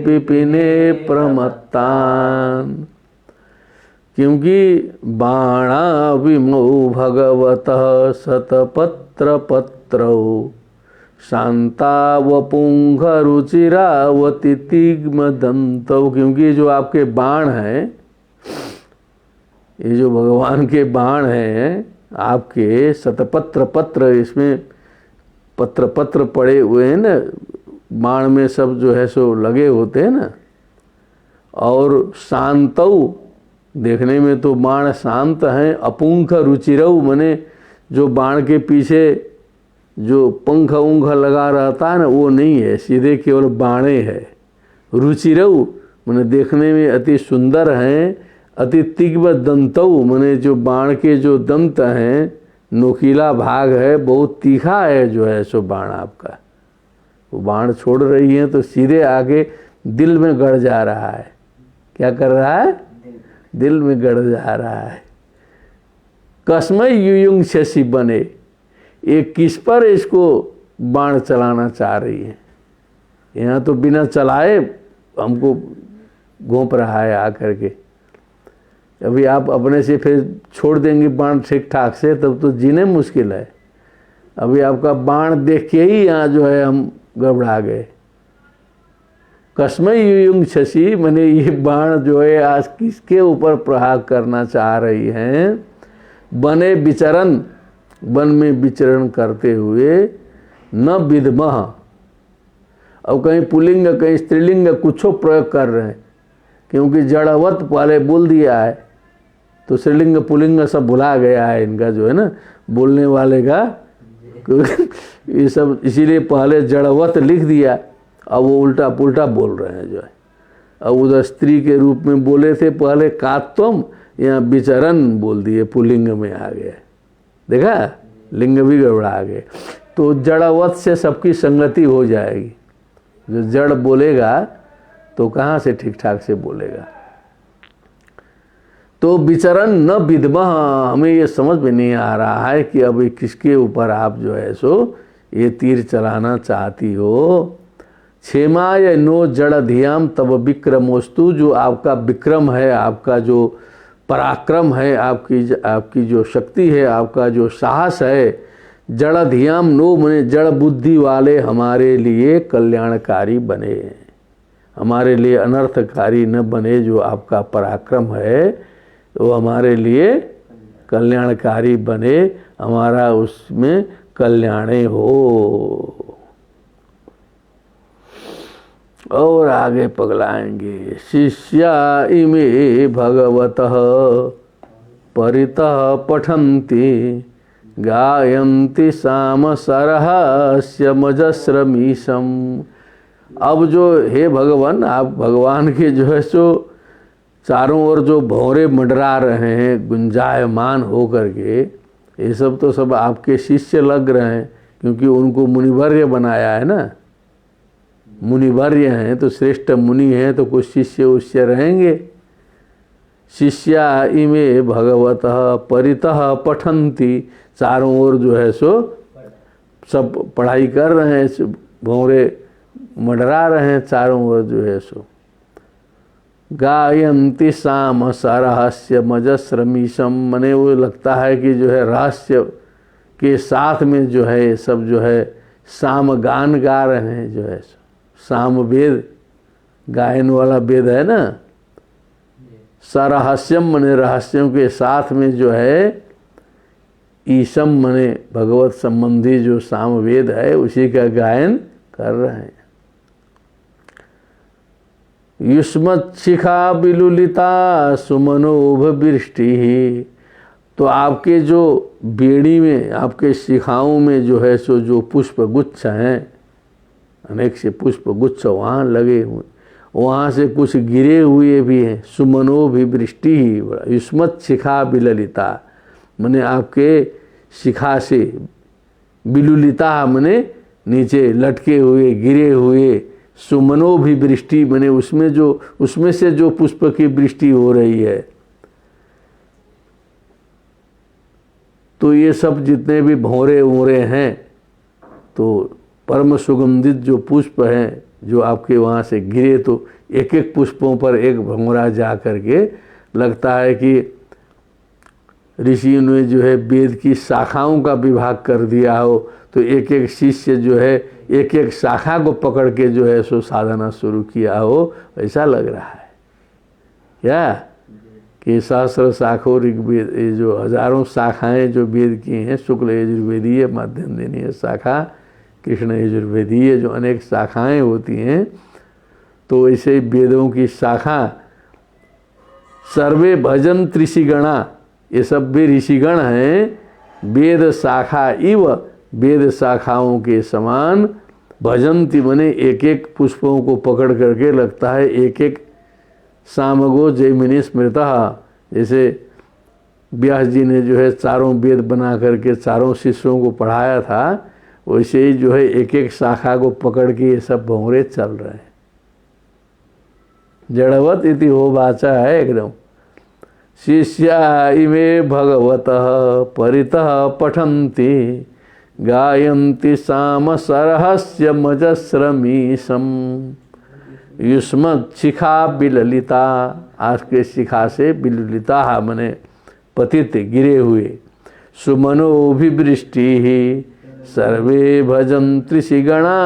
विपिने प्रमत्तान्। क्योंकि बाणा विमौ भगवतः शतपत्रपत्रौ शांतावपुंखरुचिरावति तिग्मदन्तौ। क्योंकि जो आपके बाण हैं, ये जो भगवान के बाण हैं आपके शतपत्र पत्र, इसमें पत्र पत्र पड़े हुए हैं ना, बाण में सब जो है सो लगे होते हैं ना। और शांतौ, देखने में तो बाण शांत हैं। अपुंख रुचिरऊ, मने जो बाण के पीछे जो पंख उंख लगा रहता है ना, वो नहीं है, सीधे केवल बाणे है। रुचिरऊ मने देखने में अति सुंदर हैं। अति तीव्र दंतऊ, मने जो बाण के जो दंत हैं, नोकीला भाग है, बहुत तीखा है जो है सो बाण आपका। वो बाण छोड़ रही है तो सीधे आगे दिल में गड़ जा रहा है। क्या कर रहा है? दिल में गड़ जा रहा है। कसमय युयुंग शशि बने, ये किस पर इसको बाण चलाना चाह रही है। यहाँ तो बिना चलाए हमको घोंप रहा है आकर के। अभी आप अपने से फिर छोड़ देंगे बाण ठीक ठाक से, तब तो जीने मुश्किल है। अभी आपका बाण देख के ही यहाँ जो है हम घबरा गए। कसमय युयुंग शशि, मैंने ये बाण जो है आज किसके ऊपर प्रहार करना चाह रही हैं। बने विचरण, वन में विचरण करते हुए, न विद्मः, अब कहीं पुल्लिंग कहीं स्त्रीलिंग कुछो प्रयोग कर रहे हैं, क्योंकि जड़वत पहले बोल दिया है तो स्त्रीलिंग पुल्लिंग सब भुला गया है इनका जो है ना बोलने वाले का। ये सब इसीलिए पहले जड़वत लिख दिया, अब वो उल्टा पुल्टा बोल रहे हैं जो है। अब उधर स्त्री के रूप में बोले थे पहले कात्वम, यहाँ विचरण बोल दिए, पुल्लिंग में आ गया। देखा, लिंग भी गड़बड़ा गए। तो जड़वत से सबकी संगति हो जाएगी। जो जड़ बोलेगा तो कहाँ से ठीक ठाक से बोलेगा। तो विचरण न विद्मः, हमें ये समझ में नहीं आ रहा है कि अब किसके ऊपर आप जो है सो ये तीर चलाना चाहती हो। क्षेमाय नो जड़ धियाम तब विक्रमोस्तु, जो आपका विक्रम है, आपका जो पराक्रम है, आपकी जो शक्ति है, आपका जो साहस है, जड़ धियाम नो मने जड़ बुद्धि वाले हमारे लिए कल्याणकारी बने, हमारे लिए अनर्थकारी न बने। जो आपका पराक्रम है वो हमारे लिए कल्याणकारी बने, हमारा उसमें कल्याणे हो। और आगे पगलाएंगे। शिष्या इमे भगवतः परितः पठन्ति गायन्ति साम सरहस्य मजस्रमीशम। अब जो हे भगवान, आप भगवान के जो है सो चारों ओर जो भौरे मंडरा रहे हैं गुंजायमान हो करके, ये सब तो सब आपके शिष्य लग रहे हैं, क्योंकि उनको मुनिवर्य बनाया है ना। मुनिवर्य हैं तो श्रेष्ठ मुनि हैं, तो कुछ शिष्य उष्य रहेंगे। शिष्या इमे भगवतः परितः पठन्ति, चारों ओर जो है सो सब पढ़ाई कर रहे हैं, भौरे मंडरा रहे हैं चारों ओर जो है सो। गायन्ति साम सरहस्य मजस्रमीशम, मने वो लगता है कि जो है रहस्य के साथ में जो है ये सब जो है साम गान गा रहे हैं, जो है साम वेद गायन वाला वेद है ना। सरहस्यम मने रहस्यों के साथ में जो है ईशम मने भगवत संबंधी जो साम वेद है उसी का गायन कर रहे हैं। युष्मत शिखा बिलुलिता सुमनोभ वृष्टि, तो आपके जो बेड़ी में, आपके शिखाओं में जो है सो जो पुष्प गुच्छ हैं, अनेक से पुष्प गुच्छ वहाँ लगे हुए, वहाँ से कुछ गिरे हुए भी हैं। सुमनोभ वृष्टि ही, युष्मत शिखा बिललिता मने आपके शिखा से, बिलुलिता मने नीचे लटके हुए गिरे हुए, सुमनो भी वृष्टि मने उसमें से जो पुष्प की वृष्टि हो रही है। तो ये सब जितने भी भौरे उमरे हैं, तो परम सुगंधित जो पुष्प हैं जो आपके वहाँ से गिरे, तो एक एक पुष्पों पर एक भौरा जा करके लगता है कि ऋषि ने जो है वेद की शाखाओं का विभाग कर दिया हो, तो एक एक शिष्य जो है एक एक शाखा को पकड़ के जो है सो साधना शुरू किया हो, ऐसा लग रहा है क्या कि सहस्र शाखों ऋग्वेद, ये जो हजारों शाखाएं जो वेद की हैं, शुक्ल यजुर्वेदीय, मध्यम दिनीय शाखा, कृष्ण यजुर्वेदीय, जो अनेक शाखाएं होती हैं, तो ऐसे वेदों की शाखा सर्वे भजन ऋषिगणा, ये सब भी ऋषिगण हैं। वेद शाखा इव, वेद शाखाओं के समान, भजंती मने एक एक पुष्पों को पकड़ करके लगता है एक एक सामगो जैमिनी स्मृतः, जैसे व्यास जी ने जो है चारों वेद बना करके चारों शिष्यों को पढ़ाया था, वैसे ही जो है एक एक शाखा को पकड़ के ये सब भौरे चल रहे हैं। जड़वत इति हो वाचा है एकदम। शिष्या इमे भगवतः परितः पठन्ति गायन्ति साम सरहस्य मजस्रमीशम युष्मत् शिखा बिललिता, आज के शिखा से बिललिता मने पतित गिरे हुए, सुमनोभिवृष्टि सर्वे भजन्ति ऋषिगणा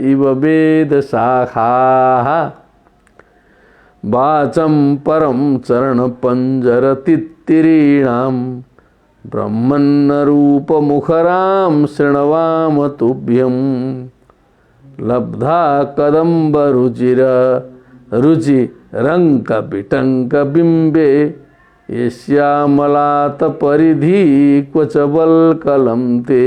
इव वेद शाखा वाचं परं चरण पंजर तित्तिरीणां ब्रह्मन्न रूप मुखरां शृण्वाम तुभ्यं लब्धा कदम्ब रुचिर रुचि रंक बिटंक बिंबे यस्यामलात परिधि क्वच वल्कलं ते।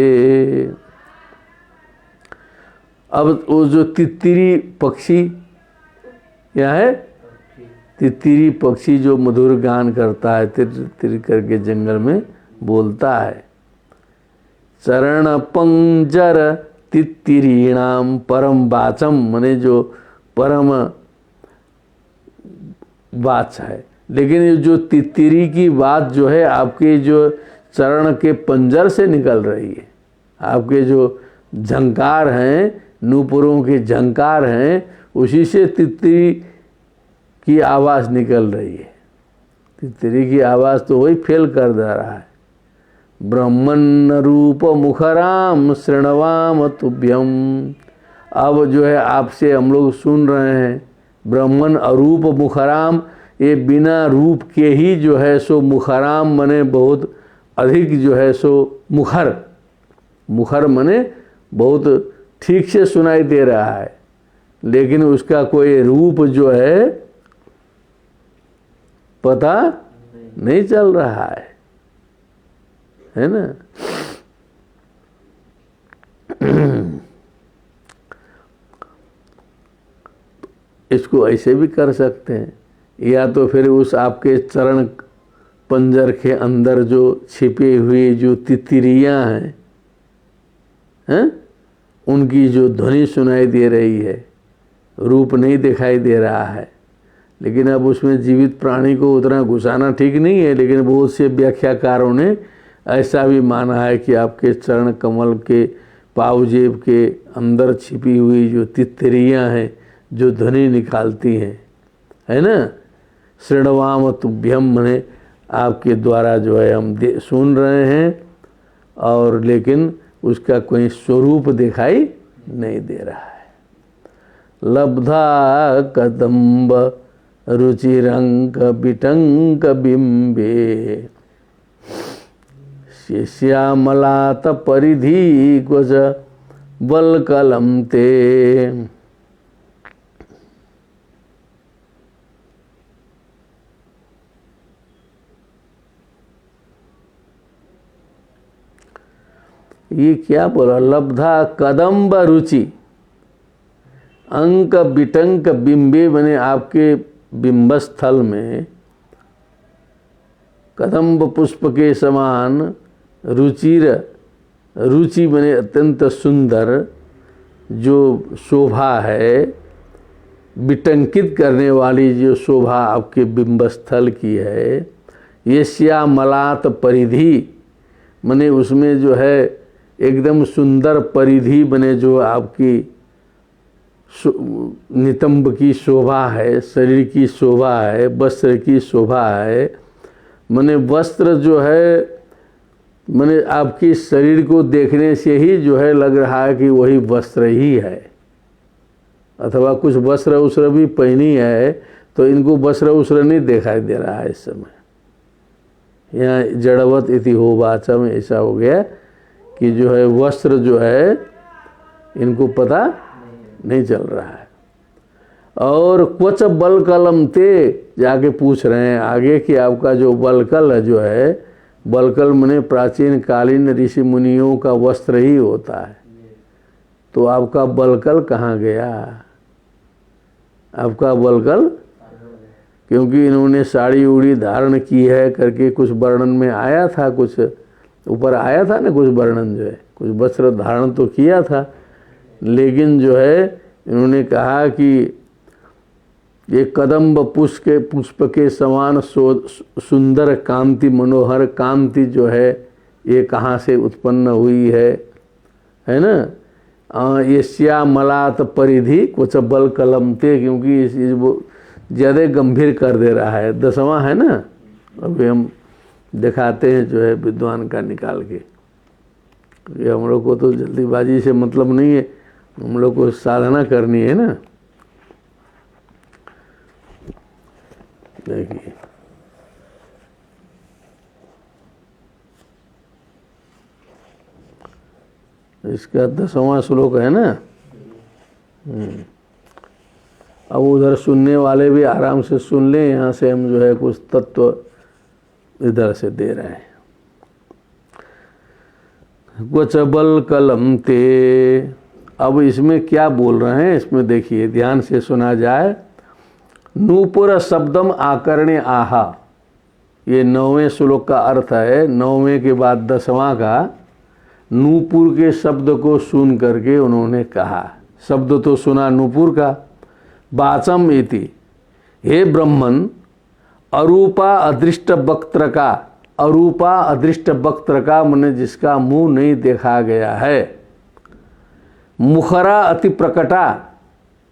अब वो जो तित्तिरी पक्षी यहाँ है, तितरी पक्षी जो मधुर गान करता है, तिर तिर करके जंगल में बोलता है। चरण पंजर तित्तिरीणाम परम वाचम मने जो परम वाच है, लेकिन ये जो तित्तिरी की बात जो है आपके जो चरण के पंजर से निकल रही है, आपके जो झंकार हैं, नूपुरों के झंकार हैं, उसी से तित्तिरी की आवाज़ निकल रही है। तितरी की आवाज़ तो वही फेल कर दे रहा है। ब्रह्मन्न रूप मुखराम शृण्वाम तुभ्यम, अब जो है आपसे हम लोग सुन रहे हैं। ब्रह्मन अरूप मुखराम, ये बिना रूप के ही जो है सो मुखराम मने बहुत अधिक जो है सो मुखर, मुखर मने बहुत ठीक से सुनाई दे रहा है, लेकिन उसका कोई रूप जो है पता नहीं चल रहा है ना। इसको ऐसे भी कर सकते हैं, या तो फिर उस आपके चरण पंजर के अंदर जो छिपी हुई जो तितरियां हैं, उनकी जो ध्वनि सुनाई दे रही है, रूप नहीं दिखाई दे रहा है। लेकिन अब उसमें जीवित प्राणी को उतना घुसाना ठीक नहीं है, लेकिन बहुत से व्याख्याकारों ने ऐसा भी माना है कि आपके चरण कमल के पावजेब के अंदर छिपी हुई जो तितरियां हैं जो ध्वनि निकालती हैं, है ना, शृण्वाम तुभ्यम, मने आपके द्वारा जो है हम सुन रहे हैं, और लेकिन उसका कोई स्वरूप दिखाई नहीं दे रहा है। लब्धा कदम्ब रुचिरंक बिटंक बिंबे श्यामलात परिधि गोज बलकलम ते। ये क्या बोला? लब्धा कदम्ब रुचि अंक बिटंक बिंबे, बने आपके बिंबस्थल में कदम्ब पुष्प के समान रुचिर, रुचि बने अत्यंत सुंदर जो शोभा है, बिटंकित करने वाली जो शोभा आपके बिंबस्थल की है। ये श्यामलात परिधि, मने उसमें जो है एकदम सुंदर परिधि बने, जो आपकी नितंब की शोभा है, शरीर की शोभा है, वस्त्र की शोभा है। मने वस्त्र जो है, मने आपकी शरीर को देखने से ही जो है लग रहा है कि वही वस्त्र ही है, अथवा कुछ वस्त्र उसर भी पहनी है तो इनको वस्त्र उसर नहीं दिखाई दे रहा है इस समय। यहाँ जड़वत इति हो वाचा में ऐसा हो गया कि जो है वस्त्र जो है इनको पता नहीं चल रहा है। और क्वच बलकलम ते, जाके पूछ रहे हैं आगे कि आपका जो बलकल जो है, बलकल मने प्राचीन कालीन ऋषि मुनियों का वस्त्र ही होता है, तो आपका बलकल कहाँ गया? आपका बलकल, क्योंकि इन्होंने साड़ी उड़ी धारण की है करके कुछ वर्णन में आया था, कुछ ऊपर आया था ना, कुछ वर्णन जो है, कुछ वस्त्र धारण तो किया था, लेकिन जो है इन्होंने कहा कि ये कदम्ब पुष्प के समान सुंदर कांति, मनोहर कांति जो है ये कहाँ से उत्पन्न हुई है ना? ये श्यामलात परिधि कुछ बल कलम ते, क्योंकि इस वो ज़्यादा गंभीर कर दे रहा है। 10वां है ना, अभी हम दिखाते हैं जो है विद्वान का निकाल के। ये हम लोग को तो जल्दीबाजी से मतलब नहीं है, हम लोग को साधना करनी है ना। देखिए इसका 10वां श्लोक है ना। अब उधर सुनने वाले भी आराम से सुन लें, यहाँ से हम जो है कुछ तत्व इधर से दे रहे हैं। कुछ बल कलम ते, अब इसमें क्या बोल रहे हैं इसमें देखिए, ध्यान से सुना जाए। नूपुर शब्दम आकर्ण्य आहा, ये 9वें श्लोक का अर्थ है। 9वें के बाद 10वां का नूपुर के शब्द को सुन करके उन्होंने कहा, शब्द तो सुना नूपुर का, वाचम इति, हे ब्रह्मन अरूपा अदृष्ट वक्त्र का, अरूपा अदृष्ट वक्त्र का माने जिसका मुंह नहीं देखा गया है, मुखरा अति प्रकटा,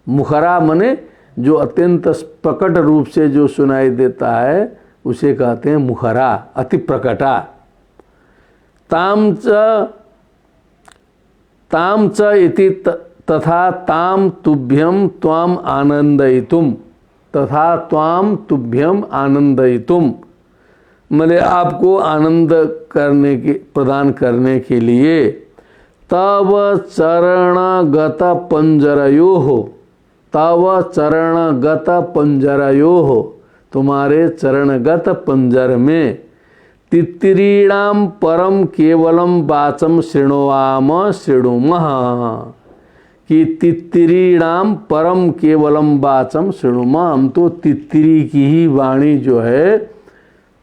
मुखरा माने जो अत्यंत प्रकट रूप से जो सुनाई देता है उसे कहते हैं मुखरा, अति प्रकटा। ताम च इति तथा ताम तुभ्यम त्वाम आनंदयितुम, तथा त्वाम तुभ्यम आनंदयितुम, मैंने आपको आनंद करने के प्रदान करने के लिए, तव चरणगत पंजरयोः, तव चरणगत पंजरयोः, तुम्हारे चरणगत पंजर में, तित्तिरीणाम परम केवलम वाचम शृणुवाम शृणुमः, कि तित्तिरीणाम परम केवलम वाचम शृणुमः, हम तो तित्तिरी की ही वाणी जो है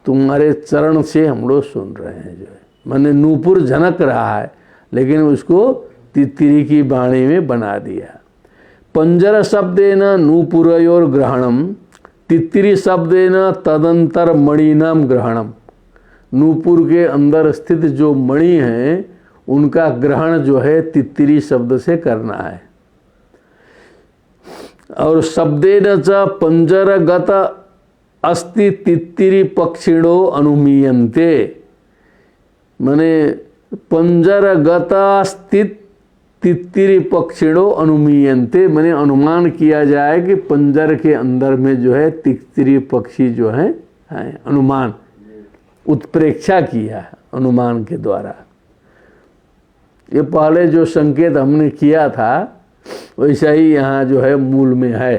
तुम्हारे चरण से हम लोग सुन रहे हैं। जो है मैंने नूपुर झनक रहा है लेकिन उसको तित्तिरी की वाणी में बना दिया। पंजर शब्देन नूपुरयोर ग्रहणम, तित्तिरी शब्देन तदंतर मणिनाम ग्रहणम, नूपुर के अंदर स्थित जो मणि हैं उनका ग्रहण जो है तित्तिरी शब्द से करना है। और शब्देन च पंजरगत अस्ति तित्तिरी पक्षिणो अनुमीयन्ते, माने पंजरगत स्थित तित्तिरी पक्षिणो अनुमीयन्ते, माने अनुमान किया जाए कि पंजर के अंदर में जो है तित्तिरी पक्षी जो है अनुमान उत्प्रेक्षा किया है अनुमान के द्वारा। ये पहले जो संकेत हमने किया था वैसा ही यहाँ जो है मूल में है।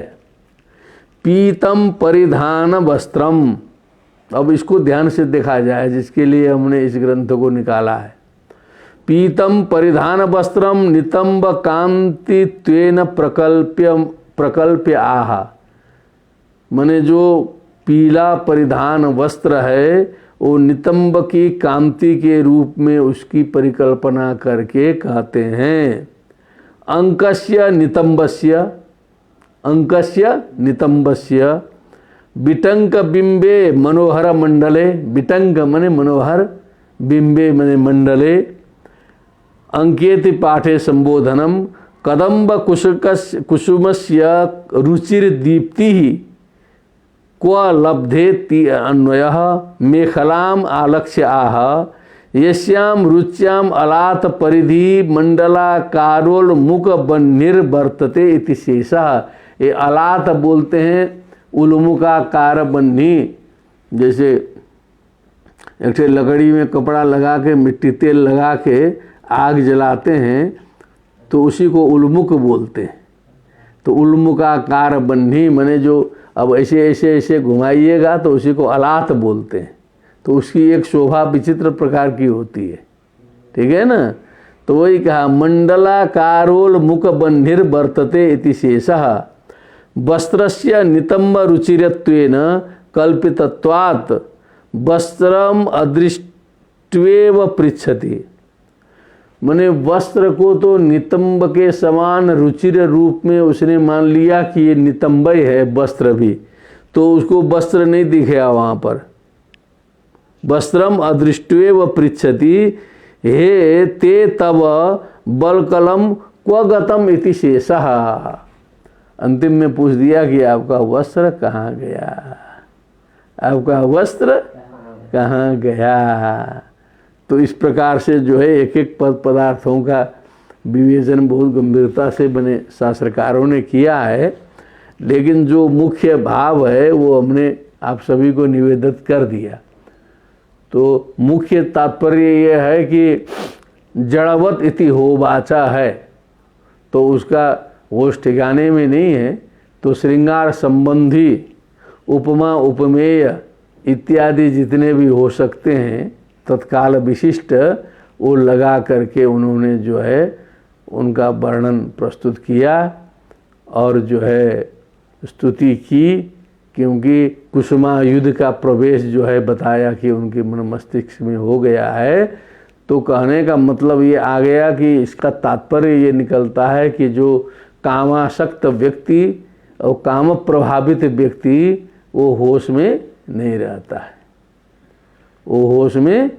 पीतम परिधान वस्त्रम, अब इसको ध्यान से देखा जाए जिसके लिए हमने इस ग्रंथ को निकाला है। पीतम परिधान वस्त्रम नितंब कांति त्वेन प्रकल्प्य आह, माने जो पीला परिधान वस्त्र है वो नितंब की कांति के रूप में उसकी परिकल्पना करके कहते हैं। अंकस्य नितंबस्य बिटंक बिंबे मनोहर मंडले, बिटंक मने मनोहर, बिंबे मने मंडले, अंकेति पाठे संबोधनम कदम्ब कुसुमस्य रुचिर्दीप्ति क्व लब्धेति अन्वयः मेखलाम आलक्ष्य आह यस्याम रुच्याम अलात परिधि मंडलाकारोन्मुख बन्निर्वर्तते इति शेषः। ये अलात बोलते हैं उल्मुखाकार बन्नी, जैसे एक लकड़ी में कपड़ा लगा के मिट्टी तेल लगा के आग जलाते हैं तो उसी को उल्मुख बोलते हैं। तो उल्मुखाकार बन्नी माने जो अब ऐसे ऐसे ऐसे घुमाइएगा तो उसी को अलात बोलते हैं। तो उसकी एक शोभा विचित्र प्रकार की होती है, ठीक है ना। तो वही कहा मंडलाकारोन्मुख बन्निर्वर्तते इति शेषः वस्त्रस्य नितंब रुचिरत्वेन कल्पितत्वात् वस्त्रम अदृष्ट्वेव पृच्छति, माने वस्त्र को तो नितंब के समान रुचिर रूप में उसने मान लिया कि ये नितंब ही है वस्त्र भी, तो उसको वस्त्र नहीं दिखेगा वहाँ पर। वस्त्रम अदृष्ट्वेव पृच्छति हे ते तव बलकलम क्व गतम इति शेषः। अंतिम में पूछ दिया कि आपका वस्त्र कहाँ गया, आपका वस्त्र कहाँ गया। तो इस प्रकार से जो है एक एक पदार्थों का विवेचन बहुत गंभीरता से बने शास्त्रकारों ने किया है, लेकिन जो मुख्य भाव है वो हमने आप सभी को निवेदित कर दिया। तो मुख्य तात्पर्य ये है कि जड़वत इति होवाचा है, तो उसका होश ठिकाने में नहीं है। तो श्रृंगार संबंधी उपमा उपमेय इत्यादि जितने भी हो सकते हैं तत्काल विशिष्ट वो लगा करके उन्होंने जो है उनका वर्णन प्रस्तुत किया और जो है स्तुति की, क्योंकि कुसुमायुध का प्रवेश जो है बताया कि उनके मन मस्तिष्क में हो गया है। तो कहने का मतलब ये आ गया कि इसका तात्पर्य ये निकलता है कि जो कामासक्त व्यक्ति और काम प्रभावित व्यक्ति वो होश में नहीं रहता है, वो होश में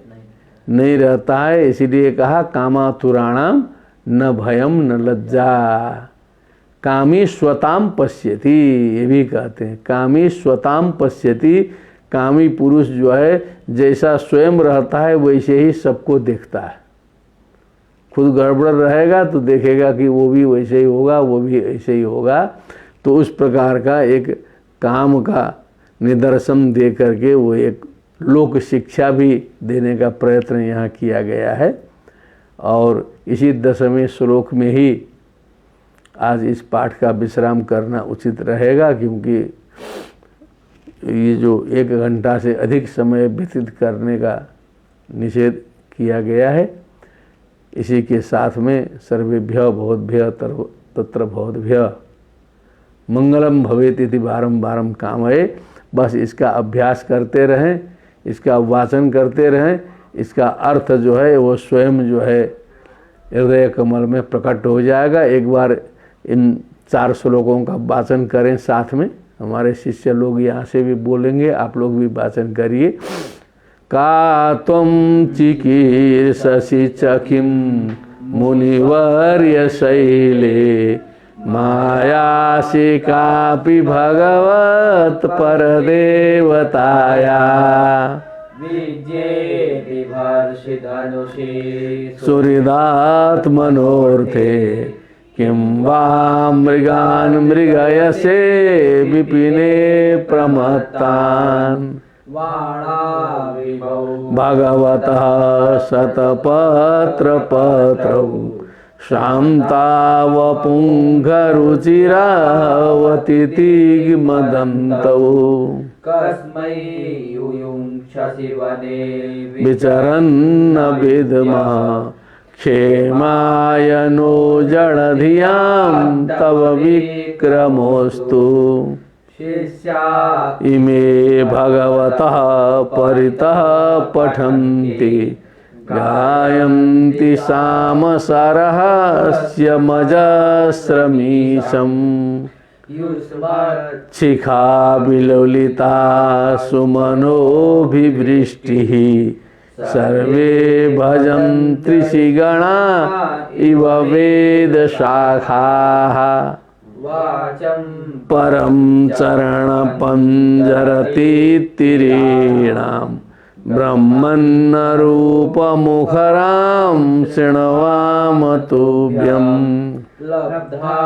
नहीं रहता है। इसीलिए कहा कामातुराणाम न भयम न लज्जा, कामी स्वताम पश्यति, ये भी कहते हैं कामी स्वताम पश्यति। कामी पुरुष जो है जैसा स्वयं रहता है वैसे ही सबको देखता है। खुद गड़बड़ रहेगा तो देखेगा कि वो भी वैसे ही होगा, वो भी ऐसे ही होगा। तो उस प्रकार का एक काम का निदर्शन दे करके वो एक लोक शिक्षा भी देने का प्रयत्न यहाँ किया गया है। और इसी 10वें श्लोक में ही आज इस पाठ का विश्राम करना उचित रहेगा, क्योंकि ये जो 1 घंटा से अधिक समय व्यतीत करने का निषेध किया गया है। इसी के साथ में सर्वेभ्य भवद्भ्य तत्र भवद्भ्य मंगलम भवेत् इति बारम कामये। बस इसका अभ्यास करते रहें, इसका वाचन करते रहें, इसका अर्थ जो है वो स्वयं जो है हृदय कमल में प्रकट हो जाएगा। एक बार इन 4 श्लोकों का वाचन करें साथ में, हमारे शिष्य लोग यहाँ से भी बोलेंगे, आप लोग भी वाचन करिए। का त्वं चिकीर्षसि चकिं मुनिवर्य शैले मायासि कापि भगवत् परदेवताया विद्येति वर्षिधनुषे सुहृदात्मनोऽर्थे किं वा मृगान् मृगयसे विपिने प्रमत्तान् वाणाविभौ भगवतः शतपत्रपत्रौ शान्तावपुङ्खरुचिरावतितिग्मदन्तौ कस्मै युयुङ्क्षसि वने विचरन्न विद्मः क्षेमाय नो जडधियां तव विक्रमोऽस्तु शिष्या इमे भगवतः परितः पठन्ति गायन्ति सामसरहस्यमजस्रमीशम् युष्मत् शिखा विलोलिता सुमनोभिवृष्टिः सर्वे भजन्ति ऋषिगणा इव वेदशाखाः वाचं परं चरणपञ्जरतीतिरीणां ब्रह्मन्नरूपमुखरां शृण्वाम तुभ्यम् लब्धा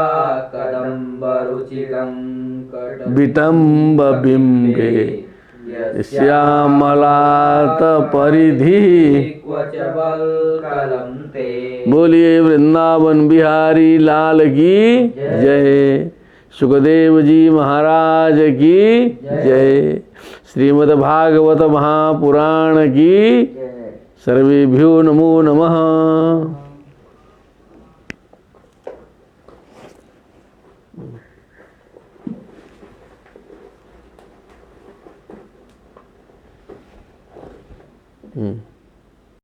कदम्बरुचिकं विटम्बबिम्बे श्यामलातपरिधिः क्व च वल्कलं ते बोलिए वृंदावन बिहारी लाल की जय। सुखदेव जी महाराज की जय। श्रीमद् भागवत महापुराण की सर्वेभ्यो नमो नमः। हम्म।